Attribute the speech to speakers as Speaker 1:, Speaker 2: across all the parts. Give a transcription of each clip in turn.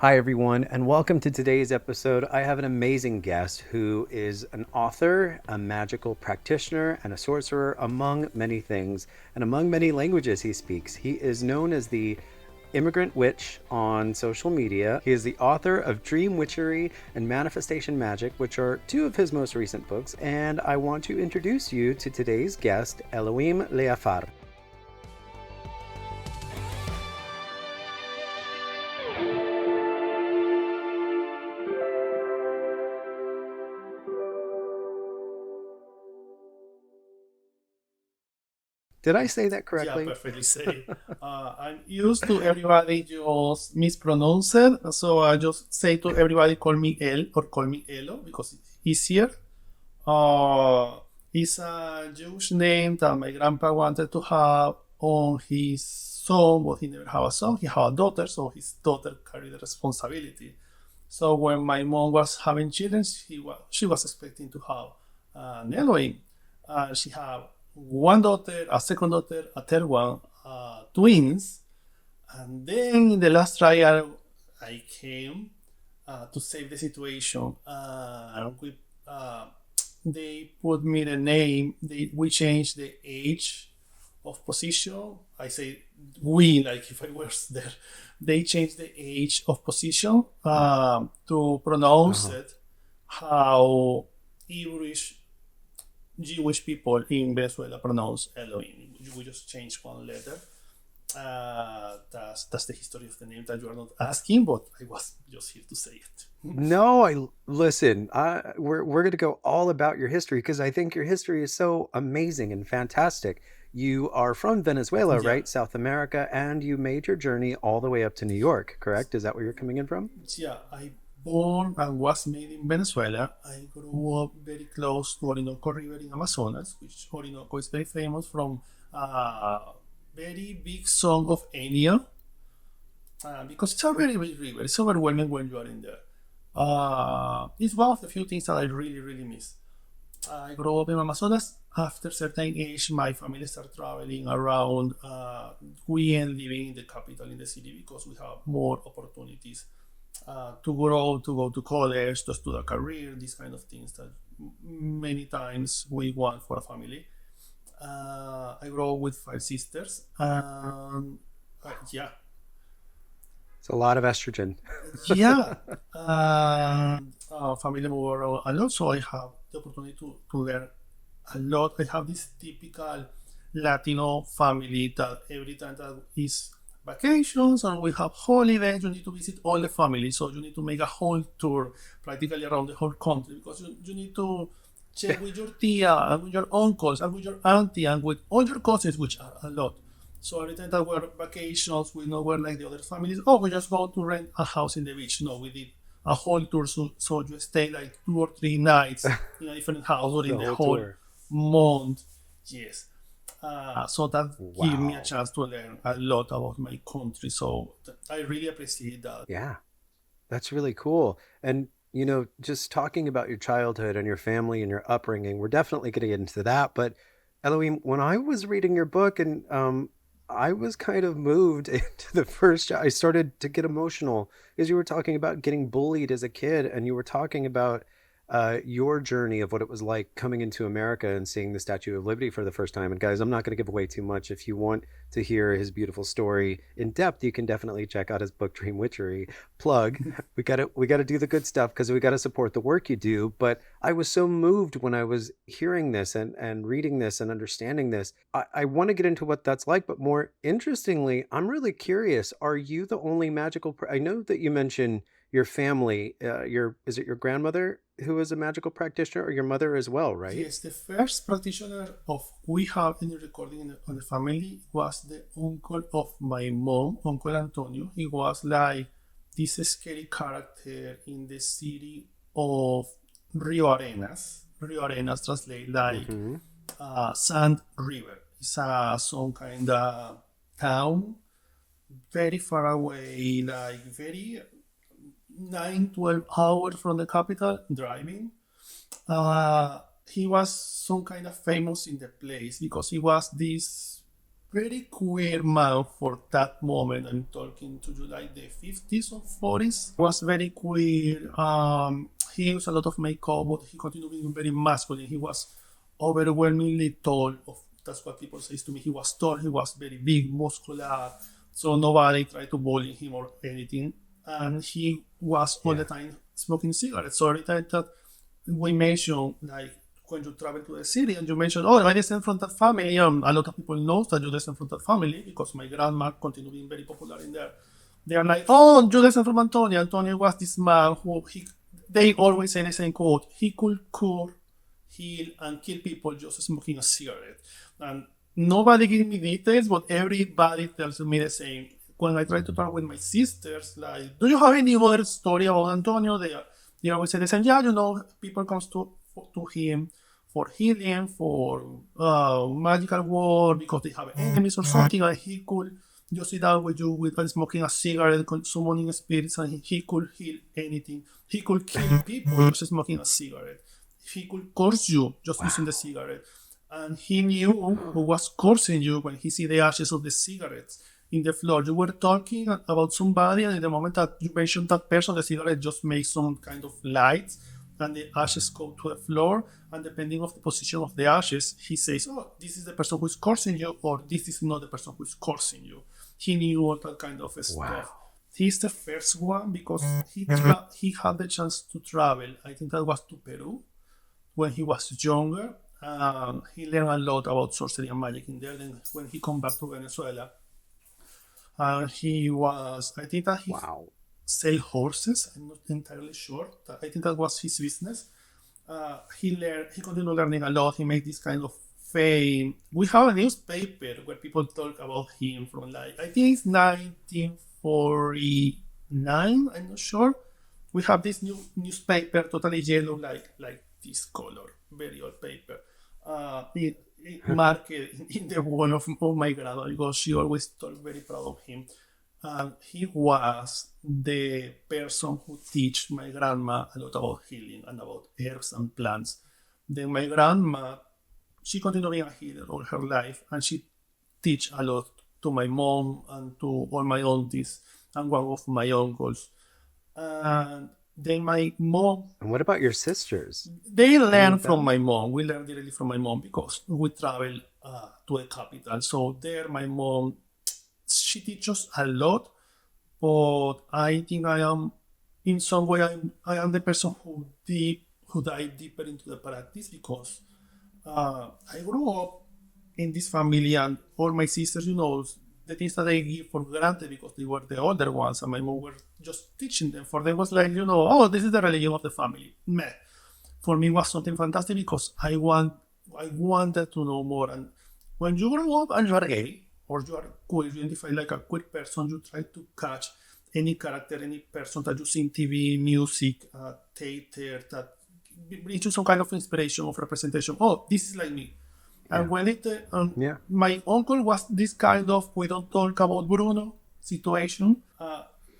Speaker 1: Hi, everyone, and welcome to today's episode. I have an amazing guest who is an author, a magical practitioner, and a sorcerer, among many things, and among many languages he speaks. He is known as the Immigrant Witch on social media. He is the author of Dream Witchery and Manifestation Magic, which are two of his most recent books. And I want to introduce you to today's guest, Elhoim Leafar. Did I say that
Speaker 2: Yeah,
Speaker 1: correctly?
Speaker 2: perfectly said. I'm used to everybody just mispronounce it, so I just say to everybody, call me El or call me Elo because it's easier. Uh, it's a Jewish name that my grandpa wanted to have on his son, but he never had a son. He had a daughter, so his daughter carried the responsibility. So when my mom was having children, she was expecting to have an Elohim. She had one daughter, a second daughter, a third one, twins. And then in the last trial, I came to save the situation. They put me the name. We changed the age of position. I say we, like if I was there. They changed the age of position to pronounce
Speaker 1: Oh.
Speaker 2: it how Irish Jewish people in Venezuela pronounce Elohim. We just changed one letter. That's the history of the name that you are not asking, but I was just here to say it.
Speaker 1: No, I listen. We're going to go all about your history because I think your history is so amazing and fantastic. You are from Venezuela,
Speaker 2: Yeah,
Speaker 1: right? South America, and you made your journey all the way up to New York, correct? Is that where you're coming in from?
Speaker 2: yeah. I born and was made in Venezuela. I grew up very close to Orinoco River in Amazonas, which Orinoco is very famous from a very big song of Enya, because it's a very big river. It's overwhelming when you are in there. It's one of the few things that I really, really miss. I grew up in Amazonas. After a certain age, my family started traveling around. We end living in the capital, in the city, because we have more opportunities to grow, to go to college, to study a career, these kind of things that many times we want for a family. I grew up with five sisters. Yeah,
Speaker 1: It's a lot of estrogen.
Speaker 2: yeah. Family moved around a lot, so I have the opportunity to learn a lot. I have this typical Latino family that every time that is vacations and we have holidays, you need to visit all the family. So you need to make a whole tour practically around the whole country because you need to check with your tia and with your uncles and with your auntie and with all your cousins, which are a lot. So every time that we're vacations, we know where like the other families. Oh, we just go to rent a house in the beach. No, we did a whole tour. So you stay like 2 or 3 nights in a different house or in
Speaker 1: The
Speaker 2: the
Speaker 1: whole
Speaker 2: whole
Speaker 1: tour.
Speaker 2: month. Yes. So that gave me a
Speaker 1: Wow.
Speaker 2: chance to learn a lot about my country. So I really appreciate that.
Speaker 1: Yeah. That's really cool. And, just talking about your childhood and your family and your upbringing, we're definitely going to get into that. But Elohim, when I was reading your book and I was kind of moved into the first, I started to get emotional because you were talking about getting bullied as a kid and you were talking about your journey of what it was like coming into America and seeing the Statue of Liberty for the first time. And guys, I'm not going to give away too much. If you want to hear his beautiful story in depth, you can definitely check out his book Dream Witchery. Plug. We got to do the good stuff because we got to support the work you do. But I was so moved when I was hearing this and reading this and understanding this. I want to get into what that's like, but more interestingly, I'm really curious. Are you the only I know that you mentioned your family. Your is it your grandmother who is a magical practitioner, or your mother as well, right?
Speaker 2: Yes, the first practitioner of we have any recording on the family was the uncle of my mom, Uncle Antonio. He was like this scary character in the city of Rio Arenas. Rio Arenas translate like
Speaker 1: Mm-hmm.
Speaker 2: Sand River. It's some kind of town very far away, like very 9-12 hours from the capital driving. uh, he was some kind of famous in the place because he was this very queer man for that moment. I'm talking to you like the 50s or 40s. Was very queer. He used a lot of makeup, but he continued being very masculine. He was overwhelmingly tall. That's what people say to me. He was tall. He was very big, muscular. So nobody tried to bully him or anything. And he was all the
Speaker 1: Yeah.
Speaker 2: time smoking cigarettes. So every time that we mentioned, like, when you travel to the city and you mention, oh, I descend from that family, a lot of people know that you descend from that family because my grandma continued being very popular in there. They are like, oh, you descend from Antonio. Antonio was this man who they always say the same quote, he could cure, heal, and kill people just smoking a cigarette. And nobody gives me details, but everybody tells me the same. When I try to talk with my sisters, like, do you have any other story about Antonio? They always say the same. Yeah, people comes to him for healing, for magical word, because they have enemies or something, and he could just sit down with you with smoking a cigarette, summoning spirits, and he could heal anything. He could kill people just smoking a cigarette. He could curse you just using the
Speaker 1: Wow.
Speaker 2: cigarette. And he knew who was cursing you when he see the ashes of the cigarettes in the floor. You were talking about somebody, and in the moment that you mentioned that person, the cigarette just makes some kind of light, and the ashes go to the floor. And depending of the position of the ashes, he says, "Oh, this is the person who is cursing you, or this is not the person who is cursing you." He knew all that kind of stuff.
Speaker 1: Wow.
Speaker 2: He's the first one because he had the chance to travel. I think that was to Peru when he was younger. He learned a lot about sorcery and magic in there. Then when he come back to Venezuela, he was, I think that he
Speaker 1: Wow.
Speaker 2: sell horses. I'm not entirely sure. I think that was his business. He continued learning a lot. He made this kind of fame. We have a newspaper where people talk about him from, like, I think it's 1949. I'm not sure. We have this new newspaper, totally yellow, like this color, very old paper. It marked in the wall of my grandma because she always talked very proud of him. He was the person who teach my grandma a lot about healing and about herbs and plants. Then my grandma, she continued being a healer all her life, and she teach a lot to my mom and to all my aunties and one of my uncles. And then my mom,
Speaker 1: And what about your sisters?
Speaker 2: they
Speaker 1: Any
Speaker 2: learn
Speaker 1: of
Speaker 2: from
Speaker 1: them?
Speaker 2: my mom. We learn directly from my mom because we travel to the capital. So there, my mom, she teaches a lot, but I think I am, in some way, I am the person who dive deeper into the practice because I grew up in this family, and all my sisters, the things that I give for granted because they were the older ones, and my mom were just teaching them. For them was like, oh, this is the religion of the family. Meh. For me, it was something fantastic because I wanted to know more. And when you grow up and you are gay or you are queer, you identify like a queer person, you try to catch any character, any person that you see in TV, music, theater, that brings you some kind of inspiration of representation. Oh, this is like me. And
Speaker 1: Yeah.
Speaker 2: when
Speaker 1: Yeah.
Speaker 2: my uncle was this kind of we don't talk about Bruno situation.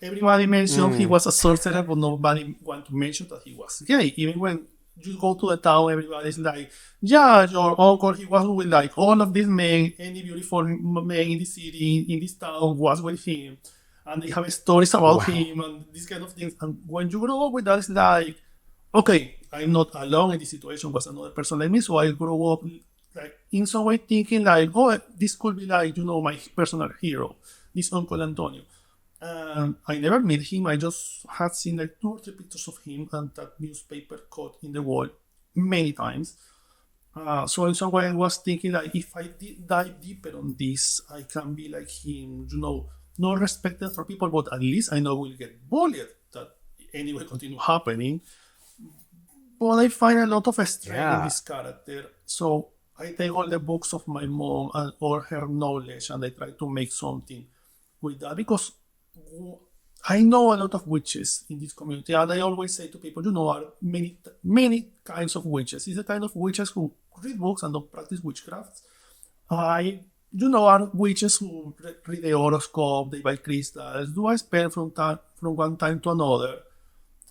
Speaker 2: Everybody mentioned he
Speaker 1: Mm.
Speaker 2: was a sorcerer, but nobody want to mention that he was gay. Even when you go to the town, everybody's like, yeah, your uncle, he was with like all of these men, any beautiful men in the city, in this town was with him. And they have stories about
Speaker 1: Wow.
Speaker 2: him and these kind of things. And when you grow up with that, it's like, okay, I'm not alone in this situation, was another person like me. So I grew up like in some way thinking like, oh, this could be like, my personal hero, this Uncle Antonio. I never met him. I just had seen like 2 or 3 pictures of him and that newspaper cut in the wall many times. So in some way, I was thinking like if I dive deeper on this, I can be like him. Not respected for people, but at least I know we'll get bullied. That anyway continue happening. But I find a lot of strength in
Speaker 1: Yeah.
Speaker 2: this character. So I take all the books of my mom and all her knowledge, and I try to make something with that because I know a lot of witches in this community, and I always say to people, are many many kinds of witches. It's the kind of witches who read books and don't practice witchcraft. I are witches who read the horoscope, they buy crystals. Do I spend from one time to another?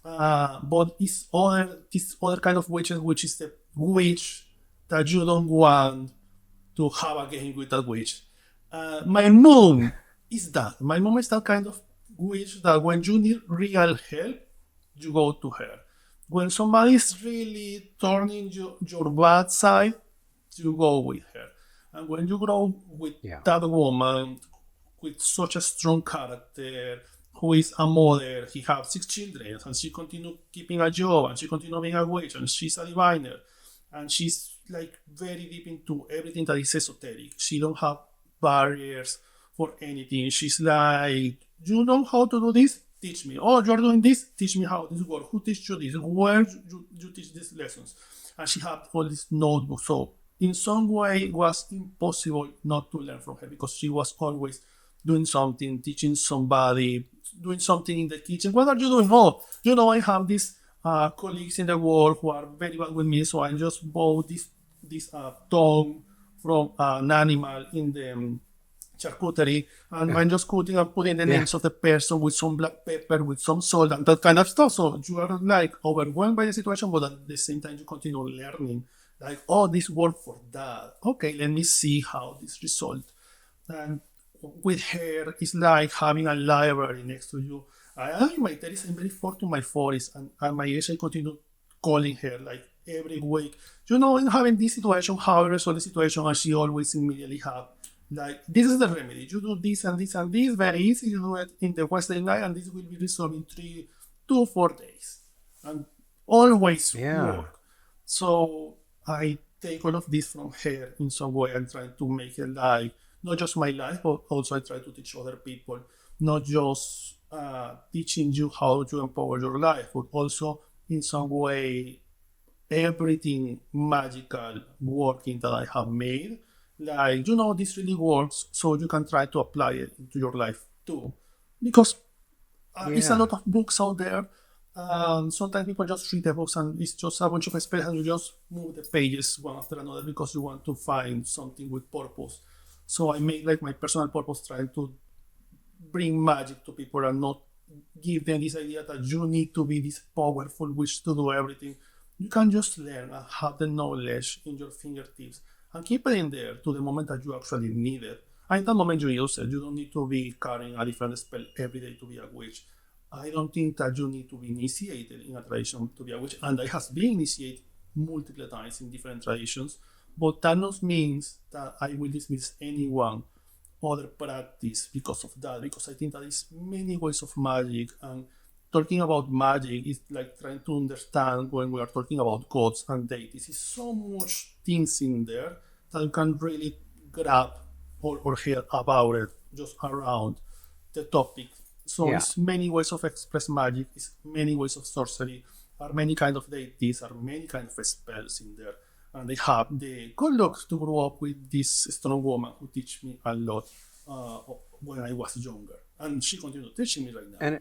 Speaker 2: But this other kind of witches, which is the witch that you don't want to have a game with that witch. My mom is that. My mom is that kind of witch that when you need real help, you go to her. When somebody is really turning your bad side, you go with her. And when you grow with
Speaker 1: Yeah.
Speaker 2: that woman with such a strong character, who is a mother, he has 6 children, and she continue keeping a job, and she continue being a witch, and she's a diviner, and she's like very deep into everything that is esoteric. She don't have barriers for anything. She's like, you know how to do this? Teach me. Oh, you're doing this? Teach me how this works. Who teach you this? Where you teach these lessons? And she had all these notebooks. So in some way, it was impossible not to learn from her because she was always doing something, teaching somebody, doing something in the kitchen. What are you doing? Oh, I have these colleagues in the world who are very bad with me, so I just bought this tongue from an animal in the charcuterie, and I'm just cutting and putting the
Speaker 1: Yeah.
Speaker 2: names of the person with some black pepper, with some salt, and that kind of stuff. So you are like overwhelmed by the situation, but at the same time you continue learning. Like, oh, this worked for that. Okay, let me see how this result. And with her, it's like having a library next to you. I in my 30s, I'm very far to my 40s, and at my age, I continue calling her like every week. In having this situation, how I resolve the situation, and she always immediately have like, this is the remedy. You do this and this and this, very easy. You do it in the Wednesday night, and this will be resolved in 2 4 days, and always
Speaker 1: Yeah.
Speaker 2: work. So I take all of this from her in some way and try to make it like not just my life, but also I try to teach other people, not just teaching you how to empower your life, but also in some way everything magical working that I have made. Like, this really works, so you can try to apply it into your life too. Because it's a
Speaker 1: Yeah.
Speaker 2: lot of books out there. Sometimes people just read the books and it's just a bunch of spells and you just move the pages one after another because you want to find something with purpose. So I make like my personal purpose trying to bring magic to people and not give them this idea that you need to be this powerful witch to do everything. You can just learn and have the knowledge in your fingertips and keep it in there to the moment that you actually need it. And in that moment you use it. You don't need to be carrying a different spell every day to be a witch. I don't think that you need to be initiated in a tradition to be a witch, and I have been initiated multiple times in different traditions, but that not means that I will dismiss anyone other practice because of that, because I think that is many ways of magic, and talking about magic is like trying to understand when we are talking about gods and deities. Is so much things in there that you can really grab or hear about it just around the topic. So
Speaker 1: Yeah.
Speaker 2: it's many ways of express magic, it's many ways of sorcery, are many kind of deities, are many kind of spells in there. And they have the good luck to grow up with this strong woman who teach me a lot uh, when I was younger. And she continued teaching me right now.
Speaker 1: And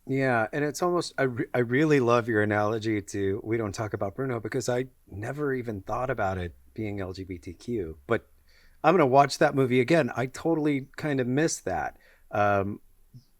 Speaker 1: yeah, and it's almost I really love your analogy to we don't talk about Bruno because I never even thought about it being LGBTQ. But I'm gonna watch that movie again. I totally kind of missed that. Um,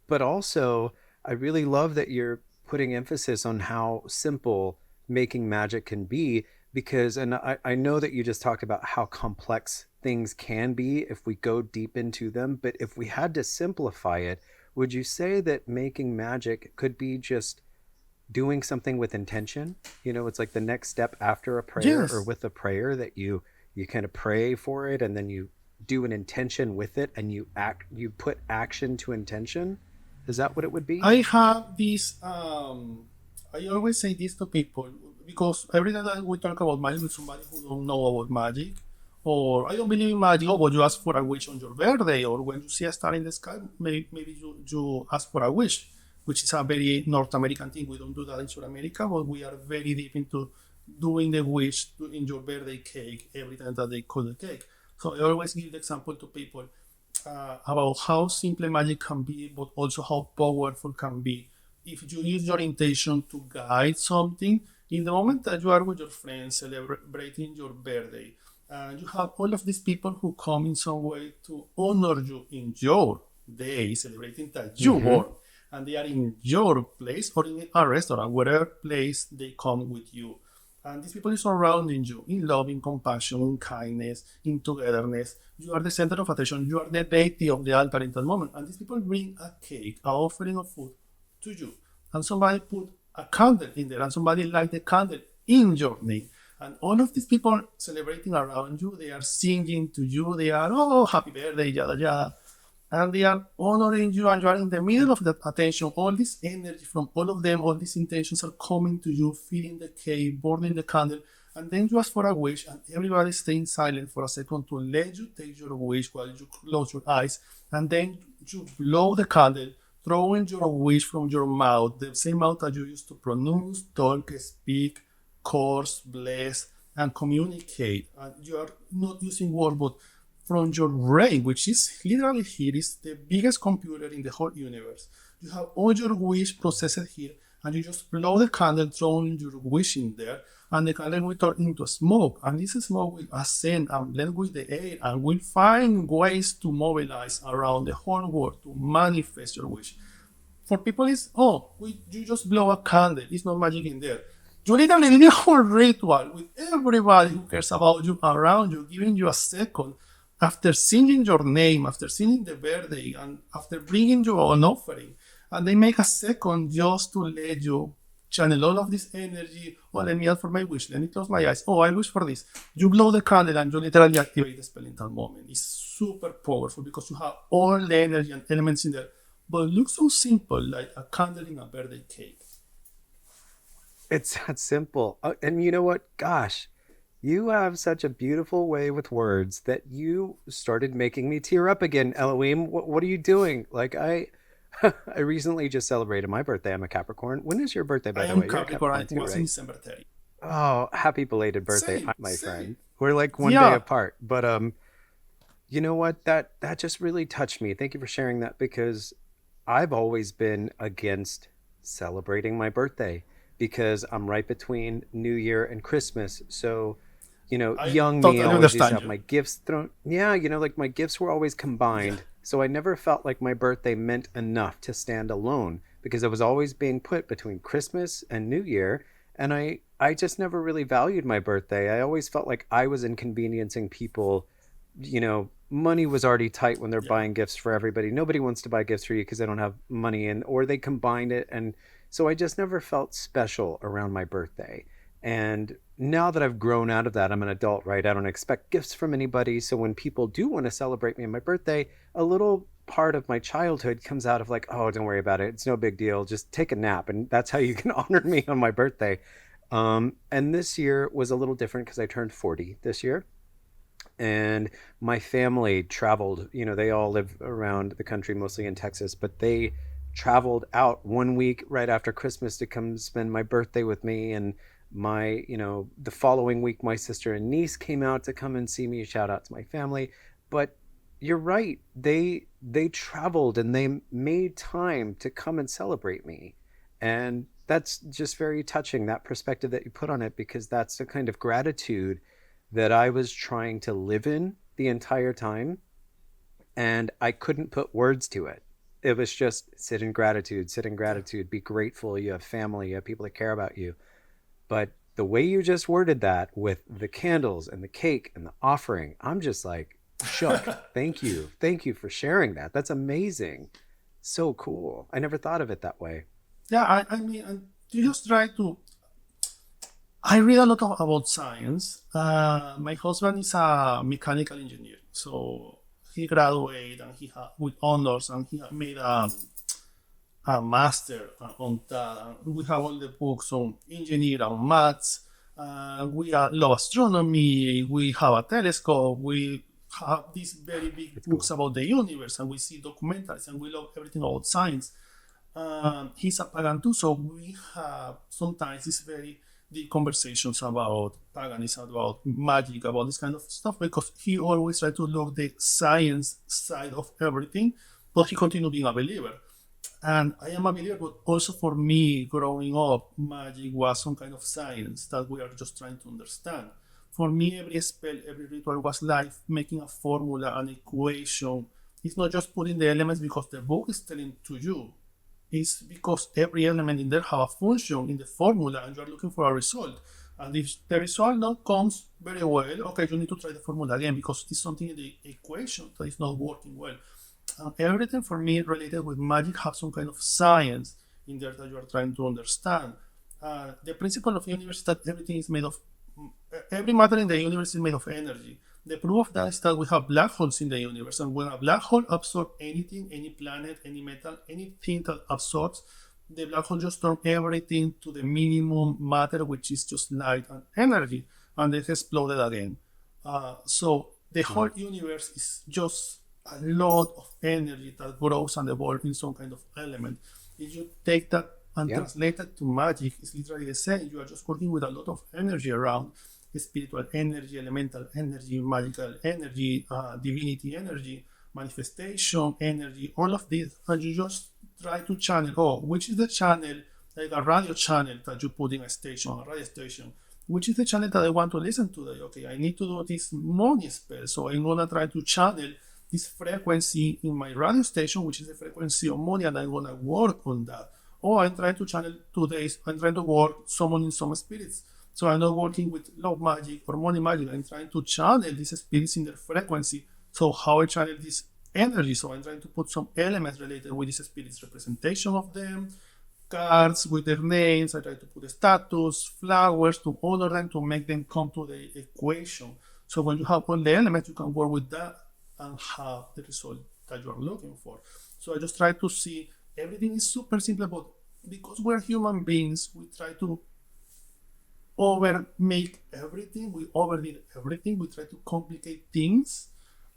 Speaker 1: but also, I really love that you're putting emphasis on how simple making magic can be because, and I know that you just talked about how complex things can be if we go deep into them, but if we had to simplify it, would you say that making magic could be just doing something with intention? It's like the next step after a prayer or
Speaker 2: Yes,
Speaker 1: with a prayer that you kind of pray for it and then you do an intention with it and you put action to intention. Is that what it would be?
Speaker 2: I have this. I always say this to people because every time that we talk about magic with somebody who don't know about magic, or I don't believe in magic, oh, but you ask for a wish on your birthday, or when you see a star in the sky, maybe you ask for a wish, which is a very North American thing. We don't do that in South America, but we are very deep into doing the wish in your birthday cake every time that they cut the cake. So I always give the example to people about how simple magic can be, but also how powerful can be. If you use your intention to guide something, in the moment that you are with your friends celebrating your birthday, you have all of these people who come in some way to honor you in your day, celebrating that you
Speaker 1: Mm-hmm.
Speaker 2: born, and they are in your place or in a restaurant, whatever place they come with you. And these people is surrounding you in love, in compassion, in kindness, in togetherness. You are the center of attention. You are the deity of the altar in that moment. And these people bring a cake, an offering of food to you. And somebody put a candle in there, and somebody light the candle in your name. And all of these people celebrating around you, they are singing to you. They are, oh, happy birthday, yada, yada. And they are honoring you, and you are in the middle of that attention. All this energy from all of them, all these intentions are coming to you, feeding the cake, burning the candle, and then you ask for a wish, and everybody staying silent for a second to let you take your wish while you close your eyes, and then you blow the candle, throwing your wish from your mouth, the same mouth that you used to pronounce, talk, speak, curse, bless, and communicate. And you are not using words, but from your brain, which is literally here, is the biggest computer in the whole universe. You have all your wish processed here, and you just blow the candle, throwing your wish in there, and the candle will turn into smoke. And this smoke will ascend and blend with the air, and will find ways to mobilize around the whole world to manifest your wish. For people, it's you just blow a candle. It's not magic in there. You literally did a whole ritual with everybody who cares about you around you, giving you a second after singing your name, after singing the birthday, and after bringing you an offering. And they make a second just to let you channel all of this energy. Oh, let me ask for my wish. Let me close my eyes. Oh, I wish for this. You blow the candle and you literally activate the spell in that moment. It's super powerful because you have all the energy and elements in there. But it looks so simple, like a candle in a birthday cake.
Speaker 1: It's that simple. And you know what? Gosh, you have such a beautiful way with words that you started making me tear up again, Elohim. What are you doing? Like I recently just celebrated my birthday. I'm a Capricorn. When is your birthday,
Speaker 2: I
Speaker 1: by the
Speaker 2: am
Speaker 1: way? You're a
Speaker 2: Capricorn.
Speaker 1: Capricorn
Speaker 2: It
Speaker 1: too,
Speaker 2: was in
Speaker 1: right?
Speaker 2: December 30.
Speaker 1: Oh, happy belated birthday,
Speaker 2: Same,
Speaker 1: my
Speaker 2: same.
Speaker 1: friend. We're like one day
Speaker 2: Yeah,
Speaker 1: apart. But you know what? That just really touched me. Thank you for sharing that because I've always been against celebrating my birthday because I'm right between New Year and Christmas. So,
Speaker 2: I
Speaker 1: young me
Speaker 2: totally
Speaker 1: always used to
Speaker 2: understand
Speaker 1: have
Speaker 2: you.
Speaker 1: my gifts thrown. Yeah, like my gifts were always
Speaker 2: Yeah.
Speaker 1: combined. So I never felt like my birthday meant enough to stand alone because it was always being put between Christmas and New Year. And I just never really valued my birthday. I always felt like I was inconveniencing people. Money was already tight when they're
Speaker 2: Yeah.
Speaker 1: buying gifts for everybody. Nobody wants to buy gifts for you because they don't have money in, or they combined it. And so I just never felt special around my birthday. And now that I've grown out of that, I'm an adult, right? I don't expect gifts from anybody. So when people do want to celebrate me on my birthday, a little part of my childhood comes out of like, oh, don't worry about it. It's no big deal. Just take a nap. And that's how you can honor me on my birthday. And this year was a little different because I turned 40 this year and my family traveled. They all live around the country, mostly in Texas, but they traveled out one week right after Christmas to come spend my birthday with me. And the following week, my sister and niece came out to come and see me. Shout out to my family. But you're right. They traveled and they made time to come and celebrate me. And that's just very touching, that perspective that you put on it, because that's the kind of gratitude that I was trying to live in the entire time, and I couldn't put words to it. It was just sit in
Speaker 2: Yeah.
Speaker 1: gratitude, be grateful you have family, you have people that care about you. But the way you just worded that with the candles and the cake and the offering, I'm just like shook. Thank you. Thank you for sharing that. That's amazing. So cool. I never thought of it that way.
Speaker 2: Yeah, I mean, and you just try to. I read a lot about science. My husband is a mechanical engineer, so he graduated and he had with honors, and he made a master on that. We have all the books on engineering and maths. We love astronomy. We have a telescope. We have these very big
Speaker 1: It's
Speaker 2: books
Speaker 1: cool.
Speaker 2: about the universe, and we see documentaries, and we love everything about science. He's a pagan too, so we have sometimes these very deep conversations about paganism, about magic, about this kind of stuff, because he always tried to look the science side of everything, but he continued being a believer. And I am a believer, but also for me, growing up, magic was some kind of science that we are just trying to understand. For me, every spell, every ritual was like making a formula, an equation. It's not just putting the elements because the book is telling to you. It's because every element in there have a function in the formula, and you are looking for a result. And if the result not comes very well, okay, you need to try the formula again because it's something in the equation that is not working well. And everything for me related with magic has some kind of science in there that you are trying to understand. The principle of the universe is that everything is made of, every matter in the universe is made of energy. The proof of that is that we have black holes in the universe, and when a black hole absorbs anything, any planet, any metal, anything that absorbs, the black hole just turns everything to the minimum matter, which is just light and energy, and it exploded again. So the whole
Speaker 1: Wow.
Speaker 2: universe is just a lot of energy that grows and evolves in some kind of element. If you take that and
Speaker 1: Yeah.
Speaker 2: translate that to magic, it's literally the same. You are just working with a lot of energy around spiritual energy, elemental energy, magical energy, divinity energy, manifestation energy, all of this. And you just try to channel, oh, which is the channel, like a radio channel that you put in a station, a radio station, which is the channel that I want to listen to today. Okay, I need to do this money spell, so I'm gonna try to channel this frequency in my radio station, which is the frequency of money, and I'm gonna work on that. Or I'm trying to channel today's, I'm trying to work summoning some spirits. So I'm not working with love magic or money magic. I'm trying to channel these spirits in their frequency. So how I channel this energy? So I'm trying to put some elements related with these spirits, representation of them, cards with their names. I try to put a status, flowers to honor them to make them come to the equation. So when you have all the elements, you can work with that and have the result that you are looking for. So I just try to see everything is super simple, but because we're human beings, we try to over make everything, we overdid everything, we try to complicate things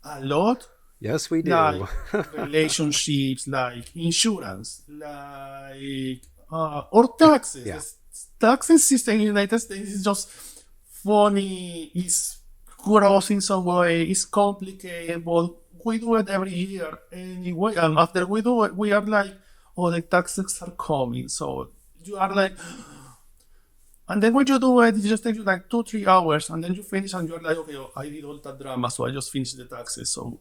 Speaker 2: a lot,
Speaker 1: Yes, we
Speaker 2: like
Speaker 1: do.
Speaker 2: relationships, like insurance, like or taxes.
Speaker 1: Yeah.
Speaker 2: The taxes system in the United States is just funny, it's gross in some way, it's complicated, but we do it every year anyway. And after we do it, we are like, oh, the taxes are coming. So you are like, and then when you do it, it just takes you like 2, 3 hours, and then you finish, and you're like, okay, oh, I did all that drama, so I just finished the taxes. So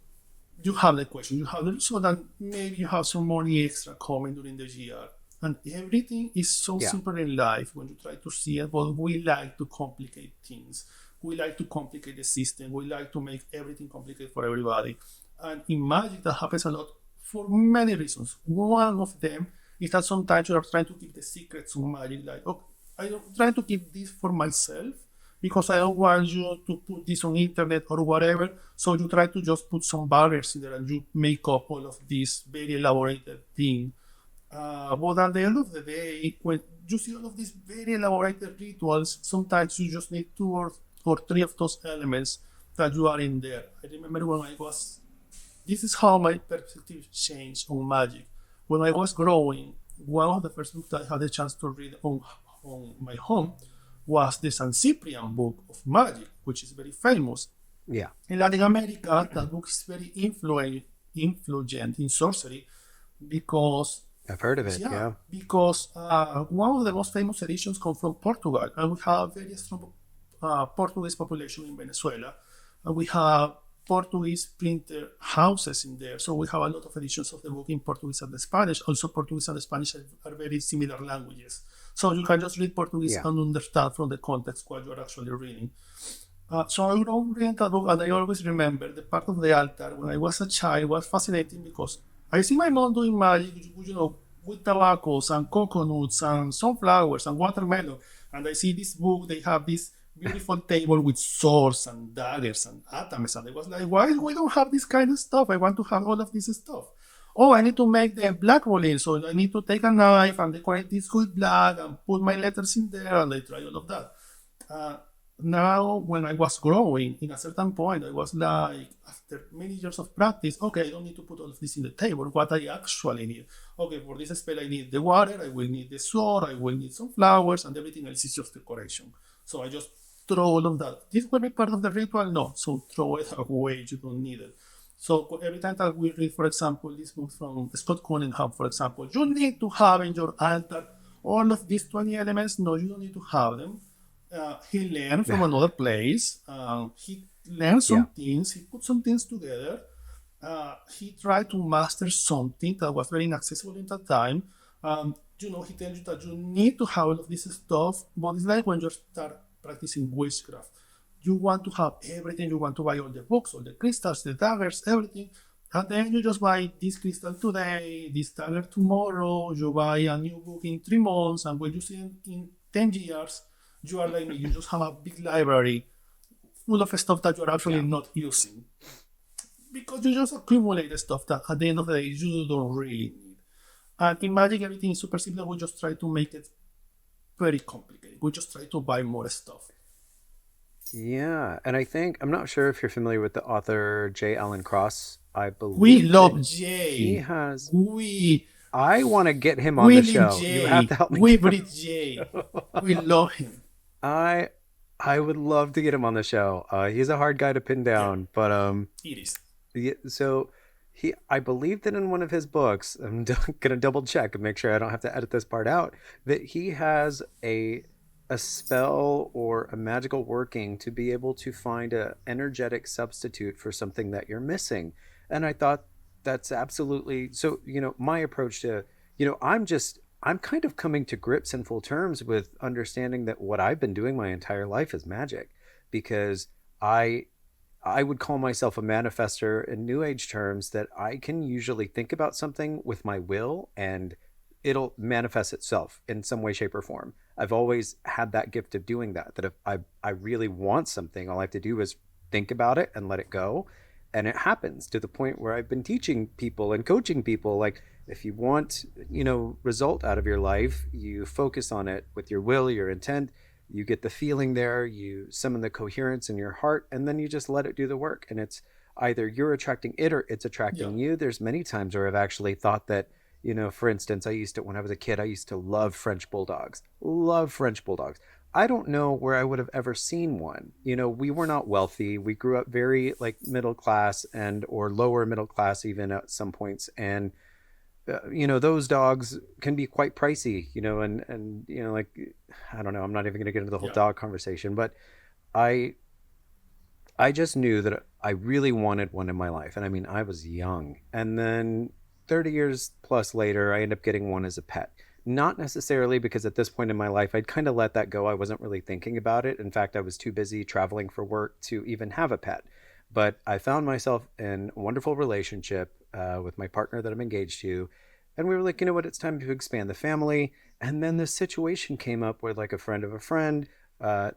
Speaker 2: you have the question, you have the so that maybe you have some money extra coming during the year. And everything is so
Speaker 1: Yeah.
Speaker 2: simple in life when you try to see it, but we like to complicate things. We like to complicate the system. We like to make everything complicated for everybody. And in magic, that happens a lot for many reasons. One of them is that sometimes you are trying to keep the secrets of magic, like, oh, I'm trying to keep this for myself because I don't want you to put this on internet or whatever. So you try to just put some barriers in there and you make up all of this very elaborated thing. But at the end of the day, when you see all of these very elaborated rituals, sometimes you just need or three of those elements that you are in there. I remember when I was, this is how my perspective changed on magic. When I was growing, one of the first books that I had a chance to read on my home was the San Cyprian book of magic, which is very famous.
Speaker 1: Yeah.
Speaker 2: In Latin America, that book is very influent in sorcery because,
Speaker 1: I've heard of it.
Speaker 2: yeah,
Speaker 1: Yeah.
Speaker 2: because one of the most famous editions come from Portugal, and we have very strong Portuguese population in Venezuela, and we have Portuguese printer houses in there. So we have a lot of editions of the book in Portuguese and Spanish. Also, Portuguese and Spanish are very similar languages. So you can just read Portuguese
Speaker 1: Yeah.
Speaker 2: and understand from the context what you're actually reading. So I would always read that book, and I always remember the part of the altar when I was a child was fascinating because I see my mom doing magic, with tobaccos and coconuts and sunflowers and watermelon, and I see this book. They have this beautiful table with swords and daggers and atoms, and I was like, why we don't have this kind of stuff? I want to have all of this stuff. Oh, I need to make the black rolling, so I need to take a knife and decorate this with black and put my letters in there, and I try all of that. Uh, Now, when I was growing, in a certain point, I was like, after many years of practice, okay, I don't need to put all of this in the table. What I actually need, okay, for this spell, I need the water, I will need the sword, I will need some flowers, and everything else is just decoration. So I just throw all of that. This will be part of the ritual, no. So throw it away. You don't need it. So every time that we read, for example, this book from Scott Cunningham, for example, you need to have in your altar all of these 20 elements. No, you don't need to have them. He learned from another place. He learned
Speaker 1: Yeah.
Speaker 2: some things. He put some things together. He tried to master something that was very inaccessible in that time. He tells you that you need to have all of this stuff, but it's like when you start practicing witchcraft. You want to have everything. You want to buy all the books, all the crystals, the daggers, everything. And then you just buy this crystal today, this dagger tomorrow. You buy a new book in 3 months, and when you see it in 10 years, you are like me. You just have a big library full of stuff that you're actually
Speaker 1: Yeah.
Speaker 2: not using because you just accumulate stuff that at the end of the day you don't really need. And in Magic, everything is super simple. We just try to make it very complicated. We just try to buy more stuff.
Speaker 1: Yeah, and I think I'm not sure if you're familiar with the author J. Allen Cross. I
Speaker 2: We
Speaker 1: believe that
Speaker 2: love
Speaker 1: he
Speaker 2: Jay.
Speaker 1: has.
Speaker 2: We
Speaker 1: I want to get him on
Speaker 2: we
Speaker 1: the
Speaker 2: need
Speaker 1: show. You have
Speaker 2: Jay.
Speaker 1: to help me
Speaker 2: We
Speaker 1: get
Speaker 2: breathe Jay. We love him.
Speaker 1: I I would love to get him on the show. He's a hard guy to pin
Speaker 2: Yeah,
Speaker 1: down, but
Speaker 2: it is.
Speaker 1: yeah, so I believe that in one of his books, I'm gonna double check and make sure I don't have to edit this part out, that he has a spell or a magical working to be able to find a energetic substitute for something that you're missing. And I thought that's absolutely so, my approach to, I'm kind of coming to grips in full terms with understanding that what I've been doing my entire life is magic because I I would call myself a manifester in New Age terms that I can usually think about something with my will and it'll manifest itself in some way, shape, or form. I've always had that gift of doing that, that if I really want something, all I have to do is think about it and let it go. And it happens to the point where I've been teaching people and coaching people like, if you want, result out of your life, you focus on it with your will, your intent, you get the feeling there, you summon the coherence in your heart, and then you just let it do the work. And it's either you're attracting it or it's
Speaker 2: Yeah.
Speaker 1: attracting you. There's many times where I've actually thought that, for instance, when I was a kid, I used to love French bulldogs, love French bulldogs. I don't know where I would have ever seen one. We were not wealthy. We grew up very like middle class and or lower middle class even at some points. And those dogs can be quite pricey, and like I don't know, I'm not even going to get into the whole
Speaker 2: Yeah.
Speaker 1: dog conversation, but i I just knew that I really wanted one in my life. And I mean, I was young, and then 30 years plus later I ended up getting one as a pet. Not necessarily because at this point in my life I'd kind of let that go. I wasn't really thinking about it. In fact, I was too busy traveling for work to even have a pet. But I found myself in a wonderful relationship with my partner that I'm engaged to, and we were like, you know what, it's time to expand the family. And then this situation came up where, like, a friend of a friend,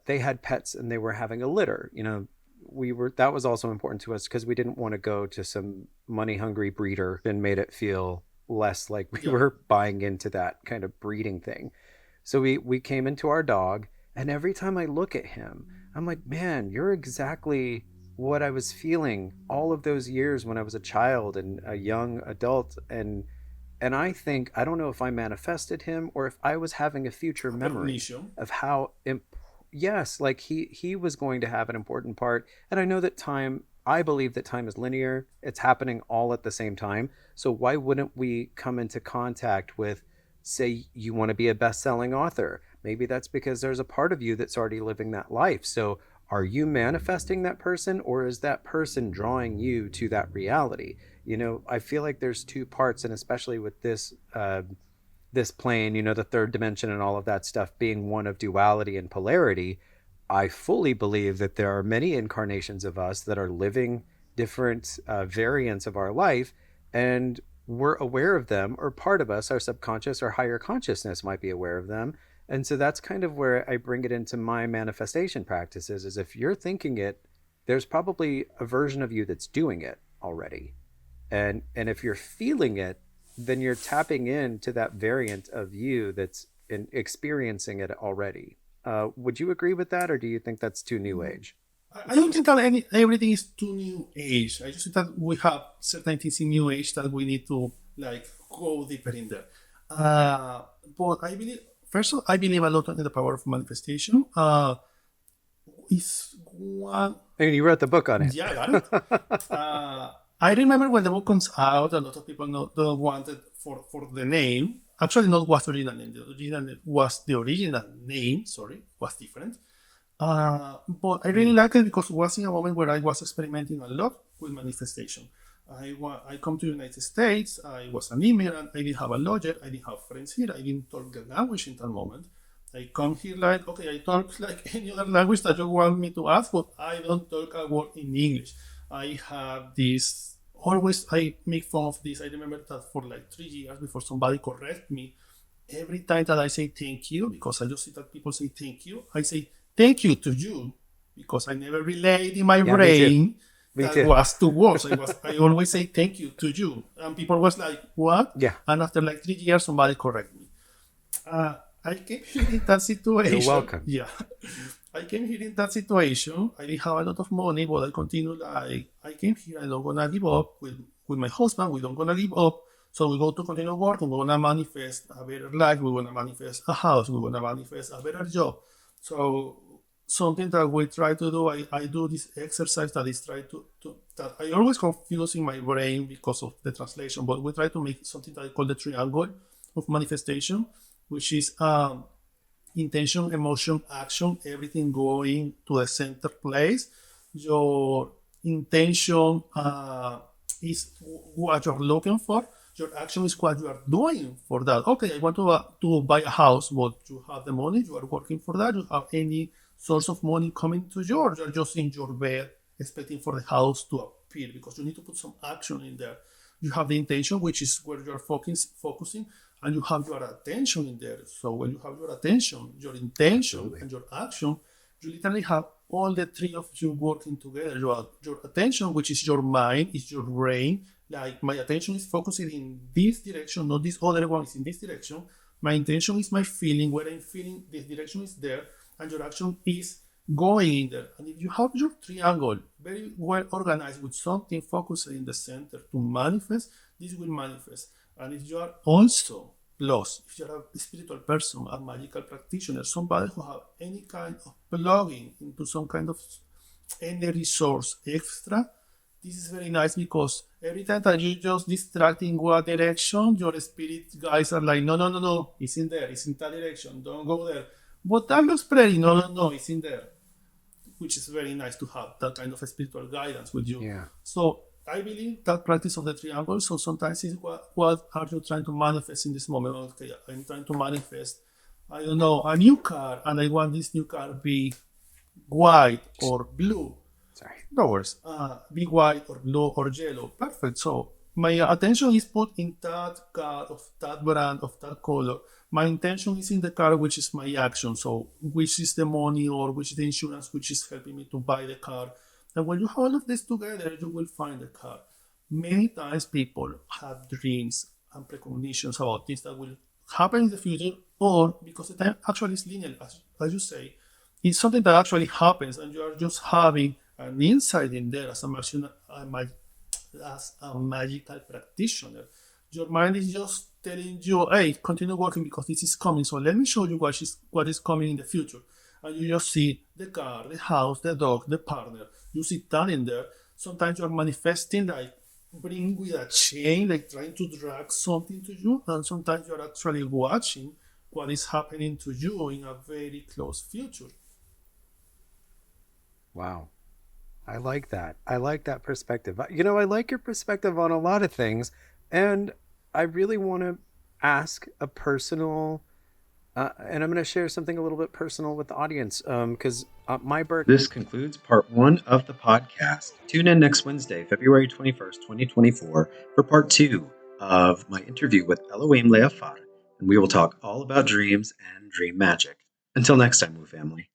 Speaker 1: they had pets and they were having a litter. That was also important to us because we didn't want to go to some money hungry breeder and made it feel less like we
Speaker 2: Yeah.
Speaker 1: were buying into that kind of breeding thing. So we came into our dog, and every time I look at him, I'm like, man, you're exactly what I was feeling all of those years when I was a child and a young adult. And I think, I don't know if I manifested him or if I was having a future
Speaker 2: A
Speaker 1: memory
Speaker 2: premonition.
Speaker 1: of how yes, like he was going to have an important part. And I believe that time is linear. It's happening all at the same time. So why wouldn't we come into contact with, say, you want to be a best-selling author? Maybe that's because there's a part of you that's already living that life. So are you manifesting that person, or is that person drawing you to that reality? I feel like there's two parts, and especially with this plane, the third dimension and all of that stuff being one of duality and polarity, I fully believe that there are many incarnations of us that are living different variants of our life, and we're aware of them, or part of us, our subconscious or higher consciousness, might be aware of them. And so that's kind of where I bring it into my manifestation practices, is if you're thinking it, there's probably a version of you that's doing it already. And if you're feeling it, then you're tapping into that variant of you that's experiencing it already. Would you agree with that, or do you think that's too new age?
Speaker 2: I don't think that everything is too new age. I just think that we have certain things in new age that we need to like go deeper in there. But I believe, first of all, I believe a lot in the power of manifestation. Is one.
Speaker 1: I mean, you wrote the book on it.
Speaker 2: Yeah, I got it. I remember when the book comes out, a lot of people don't wanted for the name. Actually, not was the original name. The original name. Sorry, was different. But I really liked it because it was in a moment where I was experimenting a lot with manifestation. I come to the United States. I was an immigrant. I didn't have a lawyer. I didn't have friends here. I didn't talk the language in that moment. I come here like, okay, I talk like any other language that you want me to ask, but I don't talk a word in English. I have this, always I make fun of this. I remember that for like 3 years before somebody correct me, every time that I say thank you, because I just see that people say thank you, I say thank you to you, because I never relayed in my
Speaker 1: Yeah, me too.
Speaker 2: brain
Speaker 1: Me
Speaker 2: that
Speaker 1: too.
Speaker 2: was two words. I always say thank you to you. And people was like, what?
Speaker 1: Yeah,
Speaker 2: And after like 3 years, somebody correct me. I came here in that
Speaker 1: you're
Speaker 2: situation.
Speaker 1: welcome.
Speaker 2: Yeah. I came here in that situation. I didn't have a lot of money, but I continued like I came here, I'm not gonna give up with my husband, we don't gonna give up. So we go to continue working, we're gonna manifest a better life, we're gonna manifest a house, we're gonna manifest a better job. So something that we try to do, I do this exercise that is try to that I always confuse in my brain because of the translation, but we try to make something that I call the triangle of manifestation, which is intention, emotion, action, everything going to the center place. Your intention is what you're looking for. Your action is what you are doing for that. Okay, I want to buy a house, but you have the money, you are working for that, you have any source of money coming to you, or you're just in your bed expecting for the house to appear because you need to put some action in there. You have the intention, which is where you're focusing, and you have your attention in there. So when you have your attention, your intention,
Speaker 1: Absolutely.
Speaker 2: and your action, you literally have all the three of you working together. Your attention, which is your mind, is your brain. Like my attention is focusing in this direction, not this other one is in this direction. My intention is my feeling. Where I'm feeling, this direction is there, and your action is going in there. And if you have your triangle very well organized with something focused in the center to manifest, this will manifest. And if you are also plus, if you're a spiritual person, a magical practitioner, somebody who have any kind of plugging into some kind of energy source extra, this is very nice because every time that you just distract in one direction, your spirit guys are like, no, no, no, no, it's in there, it's in that direction, don't go there. But that looks pretty, no, no, no, it's in there, which is very nice to have that kind of spiritual guidance with you.
Speaker 1: Yeah.
Speaker 2: So I believe that practice of the triangle. So sometimes it's what are you trying to manifest in this moment? Okay, I'm trying to manifest, I don't know, a new car, and I want this new car to be white or blue.
Speaker 1: Sorry.
Speaker 2: No worries. Be white or blue or yellow. Perfect. So my attention is put in that car of that brand of that color. My intention is in the car, which is my action. So which is the money or which is the insurance, which is helping me to buy the car. And when you have all of this together, you will find the car. Many times people have dreams and precognitions about things that will happen in the future, or because the time actually is linear, as you say, it's something that actually happens, and you are just having an insight in there as a magical practitioner. Your mind is just telling you, hey, continue working because this is coming. So let me show you what is coming in the future. And you just see the car, the house, the dog, the partner. You see that in there. Sometimes you're manifesting like bring with a chain, like trying to drag something to you, and sometimes you're actually watching what is happening to you in a very close future.
Speaker 1: Wow. I like that. I like that perspective. I like your perspective on a lot of things. And I really want to ask a personal, and I'm going to share something a little bit personal with the audience because my birth. This concludes part one of the podcast. Tune in next Wednesday, February 21st, 2024, for part two of my interview with Elhoim Leafar, and we will talk all about dreams and dream magic. Until next time, Woo family.